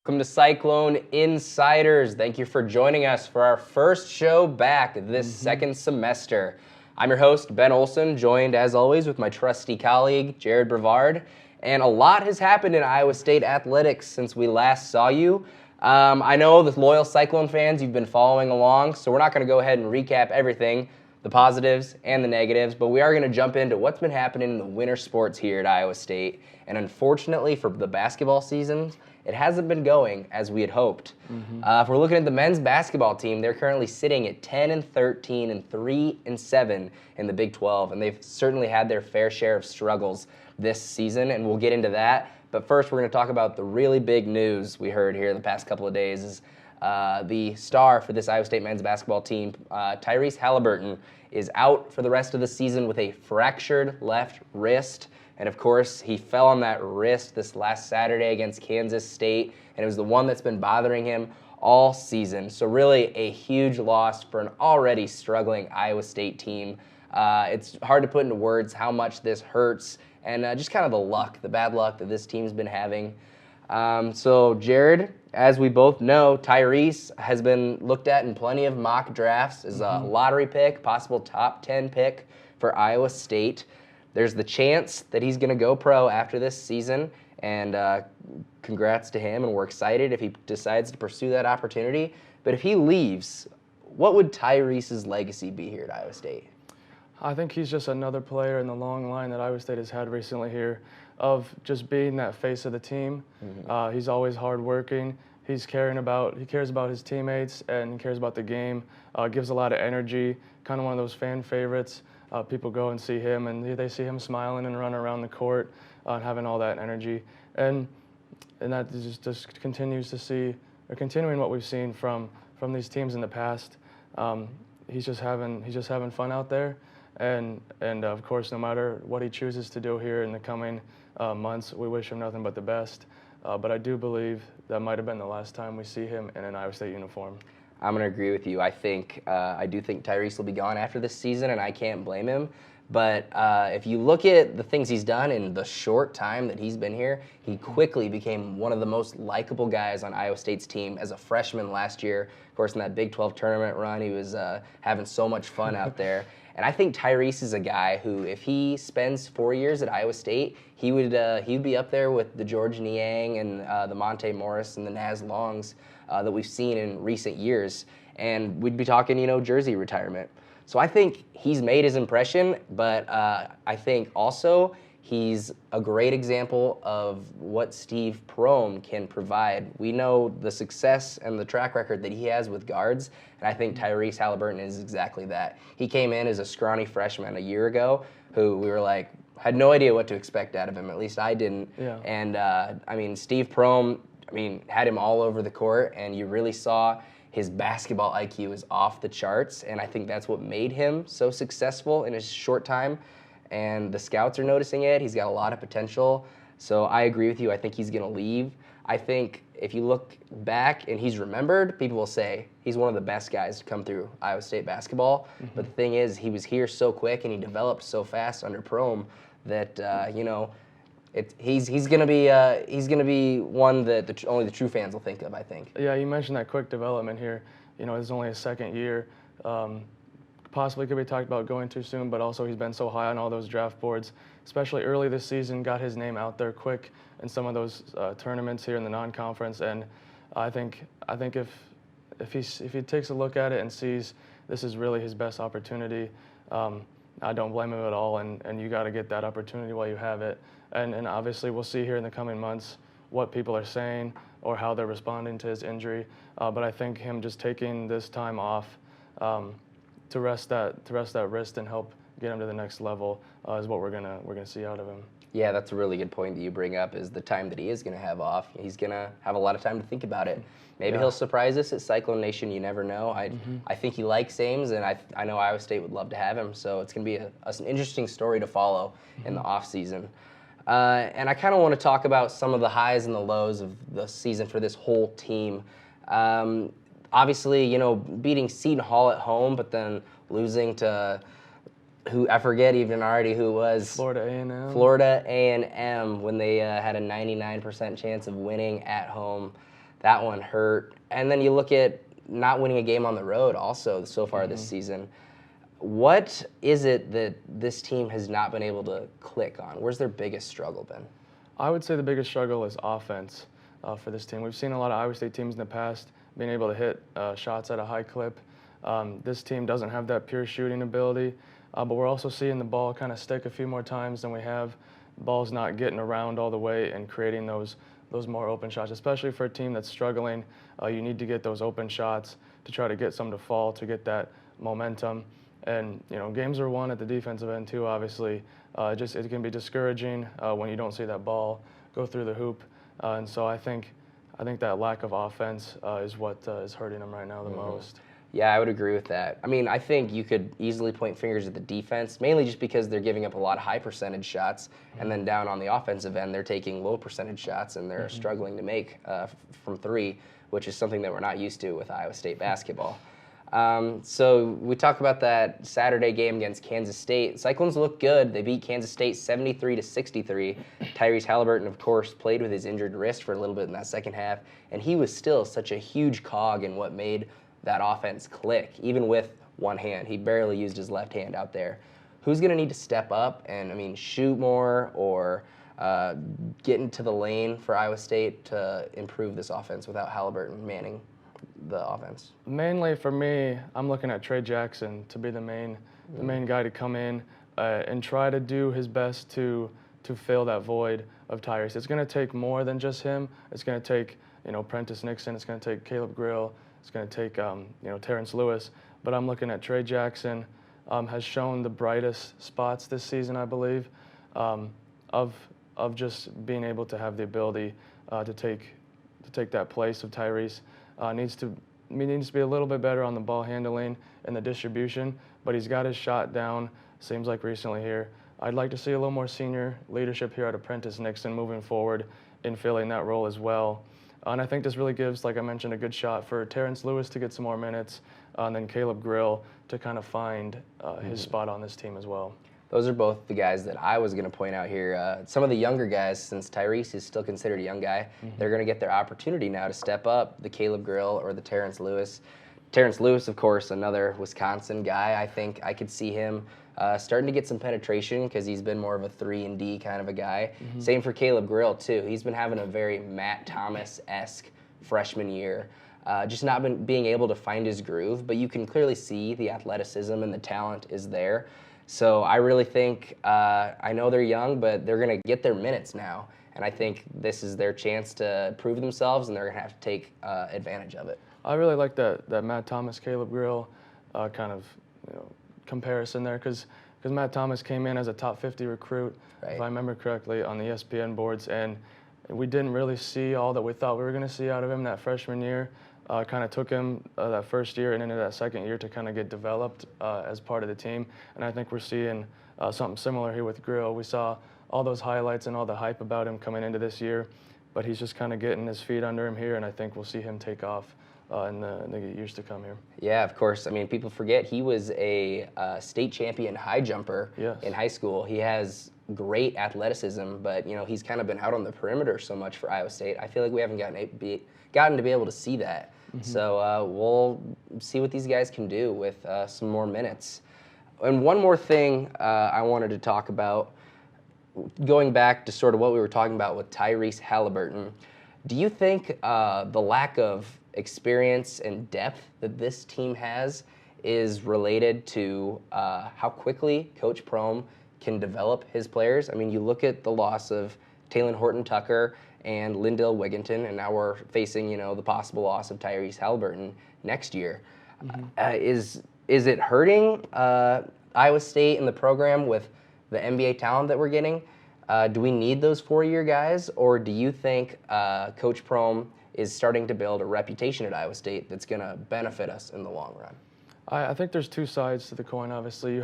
Welcome to Cyclone InCYders. Thank you for joining us for our first show back this second semester. I'm your host, Ben Olson, joined as always with my trusty colleague, Jared Bravard. And a lot has happened in Iowa State athletics since we last saw you. I know the loyal Cyclone fans, you've been following along, so we're not going to go ahead and recap everything, the positives and the negatives, but we are going to jump into what's been happening in the winter sports here at Iowa State. And unfortunately for the basketball season, it hasn't been going as we had hoped. If we're looking at the men's basketball team, they're currently sitting at 10-13 and 3-7 in the Big 12, and they've certainly had their fair share of struggles this season, and we'll get into that. But first, we're going to talk about the really big news we heard here the past couple of days. Is the star for this Iowa State men's basketball team, Tyrese Halliburton, is out for the rest of the season with a fractured left wrist. And of course, he fell on that wrist this last Saturday against Kansas State, and it was the one that's been bothering him all season. So really a huge loss for an already struggling Iowa State team. It's hard to put into words how much this hurts, and just kind of the bad luck that this team's been having. So Jared, as we both know, Tyrese has been looked at in plenty of mock drafts as a lottery pick, possible top 10 pick for Iowa State. There's the chance that he's going to go pro after this season, and congrats to him, and we're excited if he decides to pursue that opportunity. But if he leaves, what would Tyrese's legacy be here at Iowa State? I think he's just another player in the long line that Iowa State has had recently here of just being that face of the team. He's always hardworking. He cares about his teammates, and he cares about the game. Gives a lot of energy, kind of one of those fan favorites. People go and see him, and they see him smiling and running around the court, having all that energy, and that just continues to see, or continuing what we've seen from these teams in the past. He's just having fun out there, and of course, no matter what he chooses to do here in the coming months, we wish him nothing but the best. But I do believe that might have been the last time we see him in an Iowa State uniform. I'm going to agree with you. I do think Tyrese will be gone after this season, and I can't blame him. But if you look at the things he's done in the short time that he's been here, he quickly became one of the most likable guys on Iowa State's team as a freshman last year. Of course, in that Big 12 tournament run, he was having so much fun out there. And I think Tyrese is a guy who, if he spends 4 years at Iowa State, he would be up there with the George Niang and the Monte Morris and the Naz Longs that we've seen in recent years. And we'd be talking, jersey retirement. So I think he's made his impression, but I think also he's a great example of what Steve Prohm can provide. We know the success and the track record that he has with guards, and I think Tyrese Halliburton is exactly that. He came in as a scrawny freshman a year ago who we were like, had no idea what to expect out of him. At least I didn't. Yeah. And Steve Prohm, had him all over the court, and you really saw his basketball IQ is off the charts, and I think that's what made him so successful in his short time. And the scouts are noticing it. He's got a lot of potential. So I agree with you. I think he's going to leave. I think if you look back and he's remembered, people will say he's one of the best guys to come through Iowa State basketball. But the thing is, he was here so quick and he developed so fast under Prohm that he's going to be one that only the true fans will think of, I think. Yeah, you mentioned that quick development here. It's only his second year. Possibly could be talked about going too soon, but also he's been so high on all those draft boards, especially early this season, got his name out there quick in some of those tournaments here in the non-conference. And I think if he takes a look at it and sees this is really his best opportunity, I don't blame him at all. And you got to get that opportunity while you have it. And obviously we'll see here in the coming months what people are saying or how they're responding to his injury. But I think him just taking this time off to rest that wrist and help get him to the next level is what we're gonna see out of him. Yeah, that's a really good point that you bring up, is the time that he is going to have off. He's going to have a lot of time to think about it. Maybe he'll surprise us at Cyclone Nation. You never know. I think he likes Ames, and I know Iowa State would love to have him. So it's going to be an interesting story to follow in the offseason. And I kind of want to talk about some of the highs and the lows of the season for this whole team. Obviously, you know, beating Seton Hall at home, but then losing to who I forget even already who it was. Florida A&M. Florida A&M, when they had a 99% chance of winning at home. That one hurt. And then you look at not winning a game on the road also so far this season. What is it that this team has not been able to click on? Where's their biggest struggle been? I would say the biggest struggle is offense for this team. We've seen a lot of Iowa State teams in the past being able to hit shots at a high clip. This team doesn't have that pure shooting ability, but we're also seeing the ball kind of stick a few more times than we have. Ball's not getting around all the way and creating those more open shots, especially for a team that's struggling. You need to get those open shots to try to get some to fall, to get that momentum. And, you know, games are won at the defensive end too, obviously. It can be discouraging when you don't see that ball go through the hoop. And so I think that lack of offense is what is hurting them right now the most. Yeah, I would agree with that. I mean, I think you could easily point fingers at the defense, mainly just because they're giving up a lot of high percentage shots, and then down on the offensive end, they're taking low percentage shots, and they're struggling to make from three, which is something that we're not used to with Iowa State basketball. So we talk about that Saturday game against Kansas State. Cyclones look good. They beat Kansas State 73-63. Tyrese Halliburton, of course, played with his injured wrist for a little bit in that second half, and he was still such a huge cog in what made that offense click, even with one hand. He barely used his left hand out there. Who's going to need to step up and, I mean, shoot more or get into the lane for Iowa State to improve this offense without Halliburton manning the offense? Mainly for me, I'm looking at Trey Jackson to be the main guy to come in and try to do his best to fill that void of Tyrese. It's going to take more than just him. It's going to take, you know, Prentice Nixon. It's going to take Caleb Grill. It's going to take, you know, Terrence Lewis. But I'm looking at Trey Jackson. Has shown the brightest spots this season, I believe, of just being able to have the ability to take that place of Tyrese. Needs to be a little bit better on the ball handling and the distribution, but he's got his shot down, seems like recently here. I'd like to see a little more senior leadership here at Apprentice Nixon moving forward in filling that role as well. And I think this really gives, like I mentioned, a good shot for Terrence Lewis to get some more minutes, and then Caleb Grill to kind of find his spot on this team as well. Those are both the guys that I was going to point out here. Some of the younger guys, since Tyrese is still considered a young guy, they're going to get their opportunity now to step up, the Caleb Grill or the Terrence Lewis. Terrence Lewis, of course, another Wisconsin guy. I think I could see him starting to get some penetration because he's been more of a 3-and-D kind of a guy. Same for Caleb Grill, too. He's been having a very Matt Thomas-esque freshman year. Just not being able to find his groove, but you can clearly see the athleticism and the talent is there. So I really think, I know they're young, but they're going to get their minutes now. And I think this is their chance to prove themselves, and they're going to have to take advantage of it. I really like that Matt Thomas, Caleb Grill kind of, you know, comparison there, because Matt Thomas came in as a top 50 recruit, if I remember correctly, on the ESPN boards, and we didn't really see all that we thought we were going to see out of him that freshman year. Kind of took him that first year and into that second year to kind of get developed as part of the team. And I think we're seeing something similar here with Grill. We saw all those highlights and all the hype about him coming into this year, but he's just kind of getting his feet under him here, and I think we'll see him take off in the years to come here. Yeah, of course. I mean, people forget he was a state champion high jumper in high school. He has great athleticism, but, you know, he's kind of been out on the perimeter so much for Iowa State. I feel like we haven't gotten to be able to see that. So we'll see what these guys can do with some more minutes. And one more thing I wanted to talk about, going back to sort of what we were talking about with Tyrese Halliburton, do you think the lack of experience and depth that this team has is related to how quickly Coach Prohm can develop his players? I mean, you look at the loss of Taylon Horton-Tucker and Lindell Wigginton, and now we're facing, you know, the possible loss of Tyrese Halliburton next year. Is it hurting Iowa State and the program with the NBA talent that we're getting? Do we need those 4-year guys, or do you think Coach Prohm is starting to build a reputation at Iowa State that's going to benefit us in the long run? I think there's two sides to the coin. Obviously,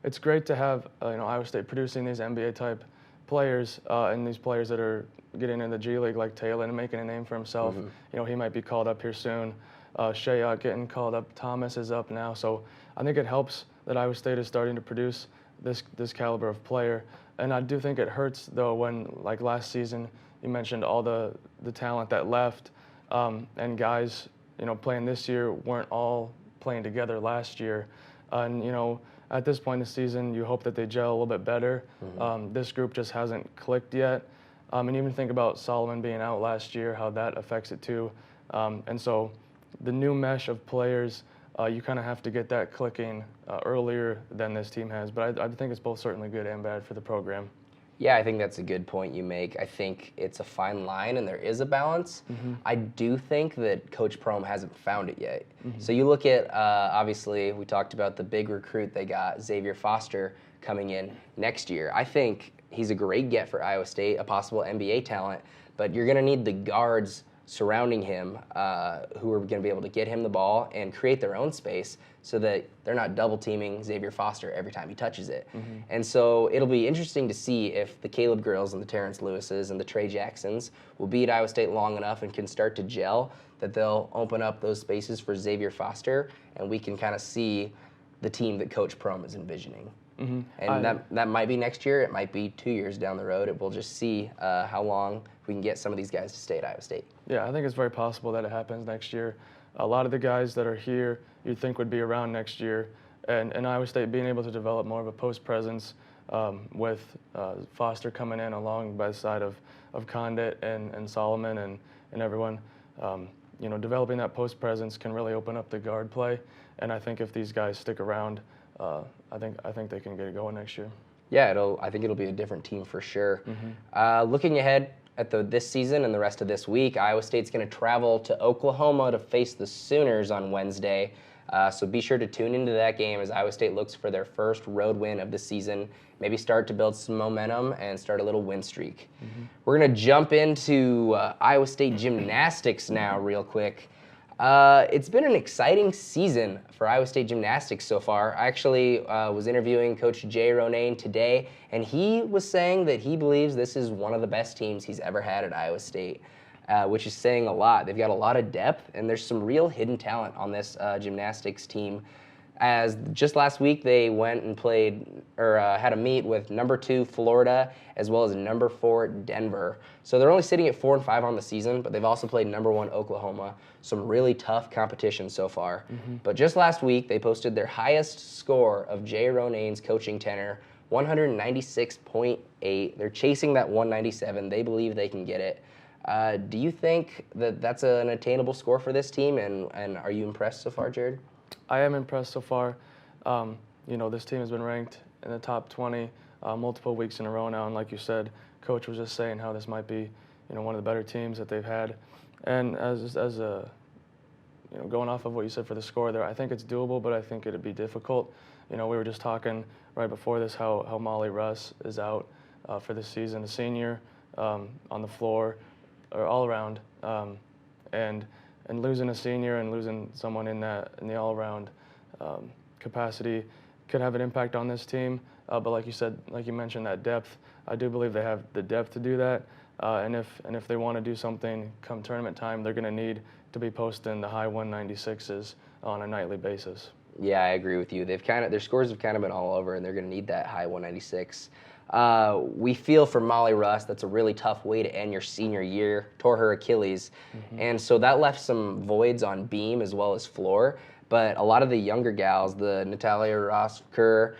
it's great to have Iowa State producing these NBA type players and these players that are getting in the G League like Taylor and making a name for himself. He might be called up here soon. Shayok getting called up. Thomas is up now. So I think it helps that Iowa State is starting to produce this caliber of player. And I do think it hurts though when, like last season, you mentioned all the talent that left, and guys playing this year weren't all playing together last year. And at this point in the season, you hope that they gel a little bit better. This group just hasn't clicked yet. And even think about Solomon being out last year, how that affects it too. And so the new mesh of players, you kind of have to get that clicking earlier than this team has. But I think it's both certainly good and bad for the program. Yeah, I think that's a good point you make. I think it's a fine line and there is a balance. I do think that Coach Prohm hasn't found it yet. So you look at, obviously, we talked about the big recruit they got, Xavier Foster, coming in next year. I think he's a great get for Iowa State, a possible NBA talent, but you're going to need the guards surrounding him who are going to be able to get him the ball and create their own space so that they're not double teaming Xavier Foster every time he touches it. And so it'll be interesting to see if the Caleb Grills and the Terrence Lewises and the Trey Jacksons will be at Iowa State long enough and can start to gel that they'll open up those spaces for Xavier Foster, and we can kind of see the team that Coach Prohm is envisioning. And that might be next year. It might be 2 years down the road. We'll just see how long we can get some of these guys to stay at Iowa State. Yeah, I think it's very possible that it happens next year. A lot of the guys that are here you'd think would be around next year. And Iowa State being able to develop more of a post presence with Foster coming in along by the side of Condit and Solomon and everyone, developing that post presence can really open up the guard play. And I think if these guys stick around, I think they can get it going next year. Yeah, I think it'll be a different team for sure. Looking ahead at this season and the rest of this week, Iowa State's going to travel to Oklahoma to face the Sooners on Wednesday. So be sure to tune into that game as Iowa State looks for their first road win of the season, maybe start to build some momentum and start a little win streak. We're going to jump into Iowa State gymnastics now real quick. It's been an exciting season for Iowa State gymnastics so far. I actually was interviewing Coach Jay Ronayne today, and he was saying that he believes this is one of the best teams he's ever had at Iowa State, which is saying a lot. They've got a lot of depth, and there's some real hidden talent on this gymnastics team. As just last week, they went and played or had a meet with number 2 Florida as well as number 4 Denver. So they're only sitting at 4-5 on the season, but they've also played number 1 Oklahoma. Some really tough competition so far. But just last week, they posted their highest score of Jay Ronayne's coaching tenure, 196.8. They're chasing that 197. They believe they can get it. Do you think that that's an attainable score for this team, and are you impressed so far, Jared? I am impressed so far. This team has been ranked in the top 20 multiple weeks in a row now, and like you said, Coach was just saying how this might be, one of the better teams that they've had. And going off of what you said for the score there, I think it's doable, but I think it'd be difficult. We were just talking right before this how Molly Russ is out for this season, a senior on the floor or all around, and losing a senior and losing someone in the all-around capacity could have an impact on this team. But like you said, like you mentioned, that depth, I do believe they have the depth to do that. And if they want to do something come tournament time, they're going to need to be posting the high 196s on a nightly basis. Yeah, I agree with you. Their scores have kind of been all over, and they're going to need that high 196. We feel for Molly Russ, that's a really tough way to end your senior year, tore her Achilles. And so that left some voids on beam as well as floor. But a lot of the younger gals, the Natalia Rosker,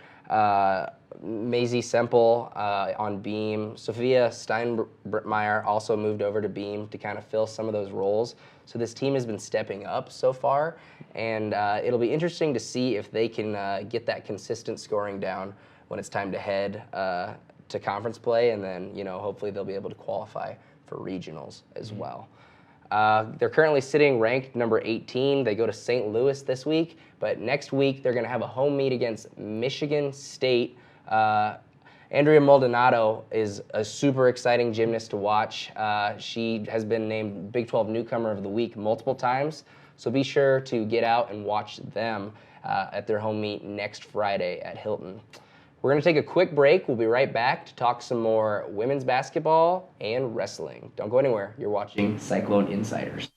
Maisie Semple on beam, Sophia Steinbreitmeyer also moved over to beam to kind of fill some of those roles. So this team has been stepping up so far, and it'll be interesting to see if they can get that consistent scoring down when it's time to head to conference play, and then hopefully they'll be able to qualify for regionals as well. They're currently sitting ranked number 18. They go to St. Louis this week, but next week they're going to have a home meet against Michigan State. Andrea Maldonado is a super exciting gymnast to watch. She has been named Big 12 Newcomer of the Week multiple times, so be sure to get out and watch them at their home meet next Friday at Hilton. We're going to take a quick break. We'll be right back to talk some more women's basketball and wrestling. Don't go anywhere. You're watching Cyclone InCYders.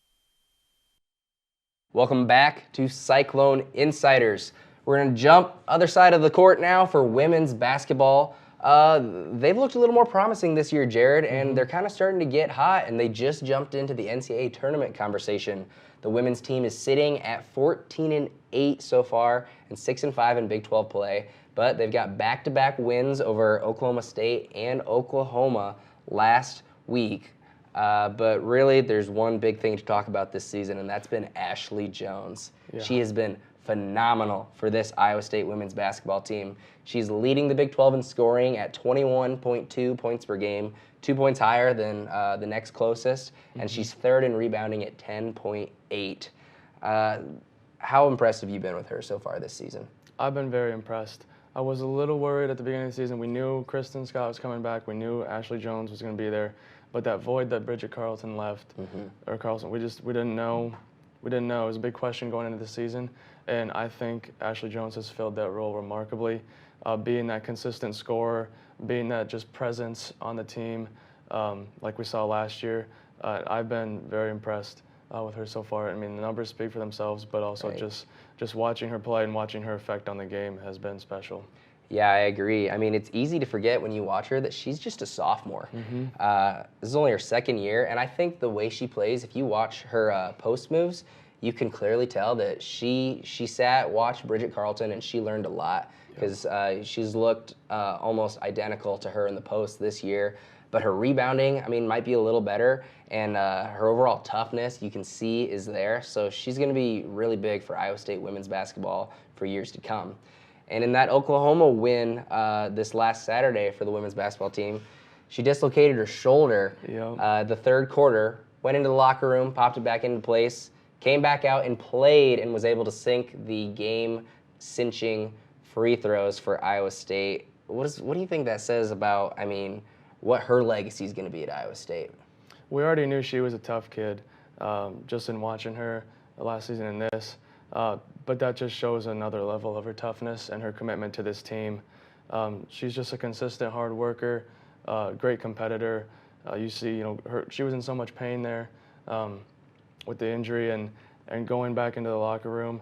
Welcome back to Cyclone InCYders. We're going to jump other side of the court now for women's basketball. They've looked a little more promising this year, Jared, and they're kind of starting to get hot, and they just jumped into the NCAA tournament conversation. The women's team is sitting at 14-8 so far and 6-5 in Big 12 play, but they've got back-to-back wins over Oklahoma State and Oklahoma last week. But really, there's one big thing to talk about this season, and that's been Ashley Jones. Yeah. She has been phenomenal for this Iowa State women's basketball team. She's leading the Big 12 in scoring at 21.2 points per game, 2 points higher than the next closest, and she's third in rebounding at 10.8. How impressed have you been with her so far this season? I've been very impressed. I was a little worried at the beginning of the season. We knew Kristen Scott was coming back. We knew Ashley Jones was going to be there. But that void that Bridget Carlton left, or Carlson, we didn't know. We didn't know. It was a big question going into the season. And I think Ashley Jones has filled that role remarkably, being that consistent scorer, being that just presence on the team like we saw last year. I've been very impressed with her so far. I mean, the numbers speak for themselves, but also just watching her play and watching her effect on the game has been special. Yeah, I agree. I mean, it's easy to forget when you watch her that she's just a sophomore. This is only her second year, and I think the way she plays, if you watch her post moves, you can clearly tell that she watched Bridget Carlton, and she learned a lot because she's looked almost identical to her in the post this year. But her rebounding, I mean, might be a little better, and her overall toughness, you can see, is there. So she's going to be really big for Iowa State women's basketball for years to come. And in that Oklahoma win this last Saturday for the women's basketball team, she dislocated her shoulder the third quarter, went into the locker room, popped it back into place, came back out and played and was able to sink the game-cinching free throws for Iowa State. What do you think that says about, I mean, what her legacy is going to be at Iowa State? We already knew she was a tough kid just in watching her last season and this. But that just shows another level of her toughness and her commitment to this team. She's just a consistent hard worker, great competitor. You see, she was in so much pain there with the injury and going back into the locker room,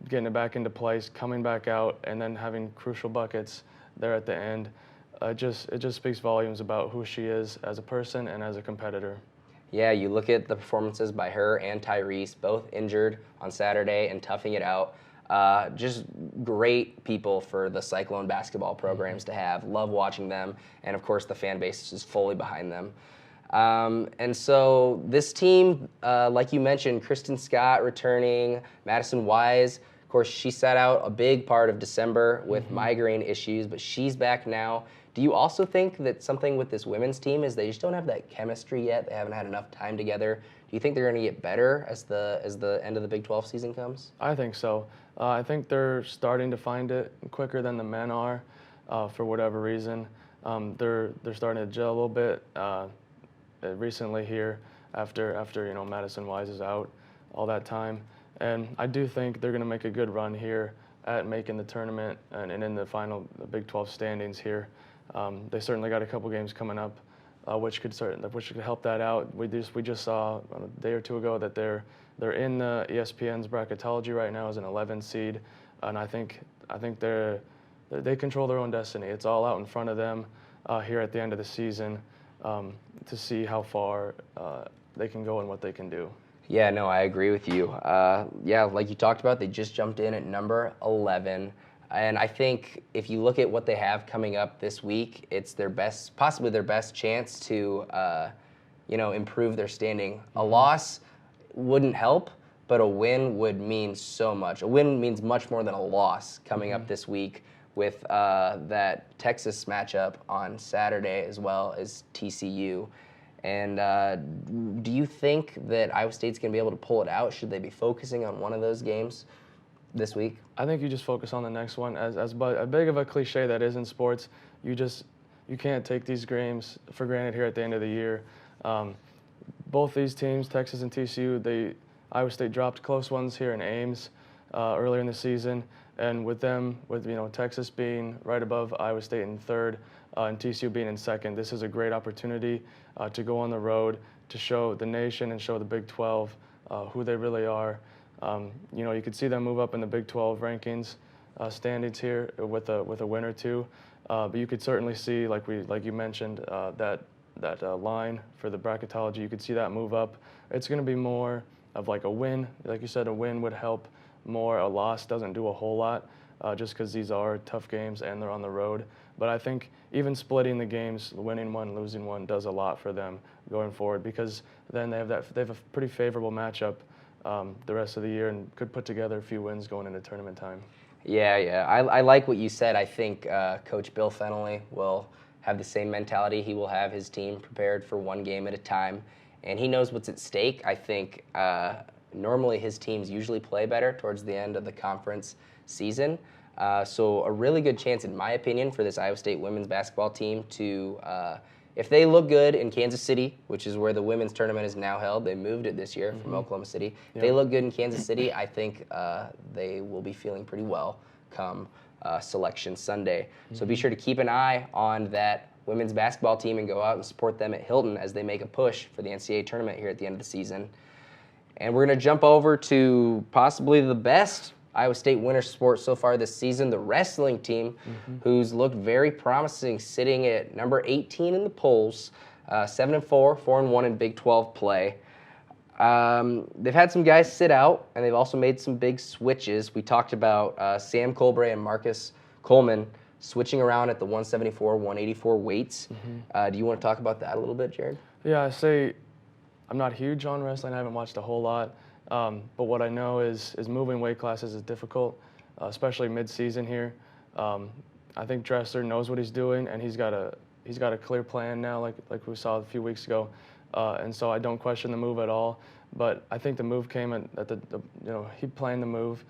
getting it back into place, coming back out, and then having crucial buckets there at the end. It just speaks volumes about who she is as a person and as a competitor. Yeah, you look at the performances by her and Tyrese, both injured on Saturday and toughing it out. Just great people for the Cyclone basketball programs to have. Love watching them, and of course the fan base is fully behind them. And so this team, like you mentioned, Kristen Scott returning, Madison Wise, of course she sat out a big part of December with migraine issues, but she's back now. Do you also think that something with this women's team is they just don't have that chemistry yet? They haven't had enough time together. Do you think they're going to get better as the end of the Big 12 season comes? I think so. I think they're starting to find it quicker than the men are, for whatever reason. They're starting to gel a little bit recently here after Madison Wise is out all that time, and I do think they're going to make a good run here at making the tournament and in the final Big 12 standings here. They certainly got a couple games coming up, which could help that out. We just saw a day or two ago that they're in the ESPN's bracketology right now as an 11 seed, and I think they control their own destiny. It's all out in front of them here at the end of the season to see how far they can go and what they can do. Yeah, no, I agree with you. Yeah, like you talked about, they just jumped in at number 11. And I think if you look at what they have coming up this week, it's possibly their best chance to, improve their standing. A loss wouldn't help, but a win would mean so much. A win means much more than a loss coming up this week with that Texas matchup on Saturday as well as TCU. And do you think that Iowa State's going to be able to pull it out? Should they be focusing on one of those games? this week? I think you just focus on the next one. As big of a cliche that is in sports, you can't take these games for granted here at the end of the year. Both these teams, Texas and TCU, Iowa State dropped close ones here in Ames earlier in the season, and with Texas being right above Iowa State in third and TCU being in second, this is a great opportunity to go on the road to show the nation and show the Big 12 who they really are. You could see them move up in the Big 12 rankings standings here with a win or two, but you could certainly see, like you mentioned, that line for the bracketology. You could see that move up. It's going to be more of like a win. Like you said, a win would help more. A loss doesn't do a whole lot, just because these are tough games and they're on the road. But I think even splitting the games, winning one, losing one, does a lot for them going forward, because then they have a pretty favorable matchup the rest of the year and could put together a few wins going into tournament time. Yeah. I like what you said. I think Coach Bill Fennelly will have the same mentality. He will have his team prepared for one game at a time, and he knows what's at stake. I think normally his teams usually play better towards the end of the conference season. So a really good chance, in my opinion, for this Iowa State women's basketball team to, if they look good in Kansas City, which is where the women's tournament is now held, they moved it this year from Oklahoma City. If they look good in Kansas City, I think they will be feeling pretty well come Selection Sunday. So be sure to keep an eye on that women's basketball team and go out and support them at Hilton as they make a push for the NCAA tournament here at the end of the season. And we're going to jump over to possibly the best Iowa State winter sport so far this season, the wrestling team, who's looked very promising, sitting at number 18 in the polls, 7-4, 4-1 in Big 12 play. They've had some guys sit out, and they've also made some big switches. We talked about Sam Colbray and Marcus Coleman switching around at the 174, 184 weights. Do you want to talk about that a little bit, Jared? Yeah, I say I'm not huge on wrestling. I haven't watched a whole lot. But what I know is moving weight classes is difficult, especially mid-season here. I think Dresser knows what he's doing, and he's got a clear plan now, like we saw a few weeks ago. And so I don't question the move at all. But I think the move came at he planned the move,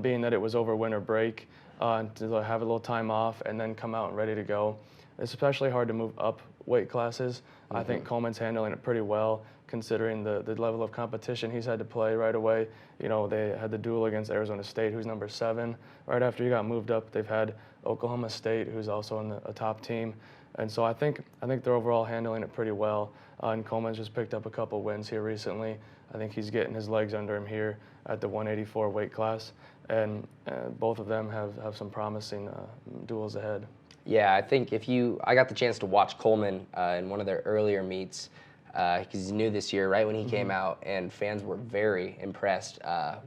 being that it was over winter break, to have a little time off and then come out and ready to go. It's especially hard to move up weight classes. I think Coleman's handling it pretty well, considering the level of competition he's had to play right away. They had the duel against Arizona State, who's number 7. Right after he got moved up, they've had Oklahoma State, who's also in a top team. And so I think they're overall handling it pretty well. And Coleman's just picked up a couple wins here recently. I think he's getting his legs under him here at the 184 weight class. And both of them have some promising duels ahead. Yeah, I think I got the chance to watch Coleman in one of their earlier meets, because he's new this year, right when he came out, and fans were very impressed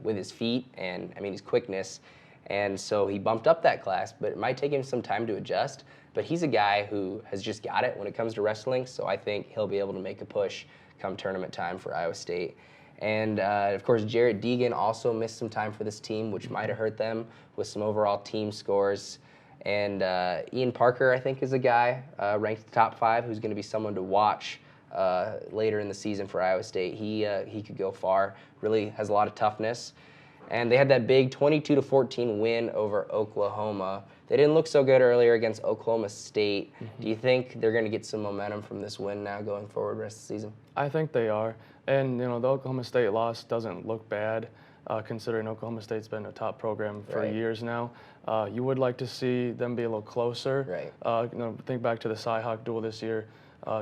with his feet and, his quickness. And so he bumped up that class, but it might take him some time to adjust. But he's a guy who has just got it when it comes to wrestling, so I think he'll be able to make a push come tournament time for Iowa State. And, of course, Jarrett Deegan also missed some time for this team, which might have hurt them with some overall team scores. And Ian Parker, I think, is a guy ranked top 5 who's going to be someone to watch later in the season for Iowa State. He could go far, really has a lot of toughness. And they had that big 22-14 win over Oklahoma. They didn't look so good earlier against Oklahoma State. Do you think they're going to get some momentum from this win now going forward the rest of the season? I think they are. And, the Oklahoma State loss doesn't look bad, considering Oklahoma State's been a top program for years now. You would like to see them be a little closer. Right. Think back to the Cy-Hawk duel this year.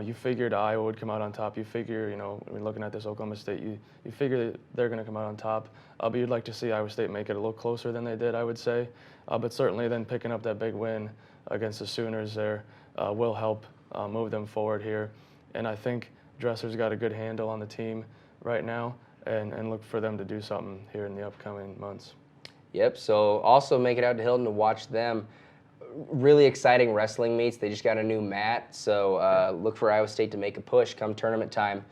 You figured Iowa would come out on top. You figure, when looking at this Oklahoma State, you figure that they're going to come out on top. But you'd like to see Iowa State make it a little closer than they did, I would say. But certainly then picking up that big win against the Sooners there will help move them forward here. And I think Dresser's got a good handle on the team right now, and look for them to do something here in the upcoming months. Yep, so also make it out to Hilton to watch them. Really exciting wrestling meets. They just got a new mat, so look for Iowa State to make a push come tournament time.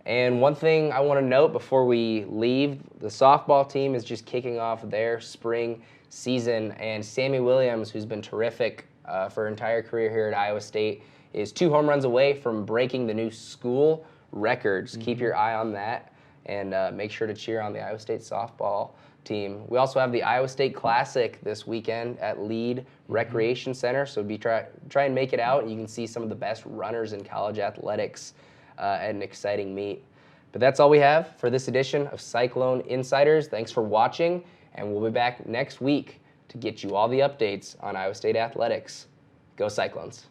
And one thing I want to note before we leave, the softball team is just kicking off their spring season, and Sammy Williams, who's been terrific for her entire career here at Iowa State, is 2 home runs away from breaking the new school records. Keep your eye on that, and make sure to cheer on the Iowa State softball team. We also have the Iowa State Classic this weekend at Lead Recreation Center, so try and make it out. You can see some of the best runners in college athletics at an exciting meet. But that's all we have for this edition of Cyclone InCYders. Thanks for watching, and we'll be back next week to get you all the updates on Iowa State athletics. Go Cyclones.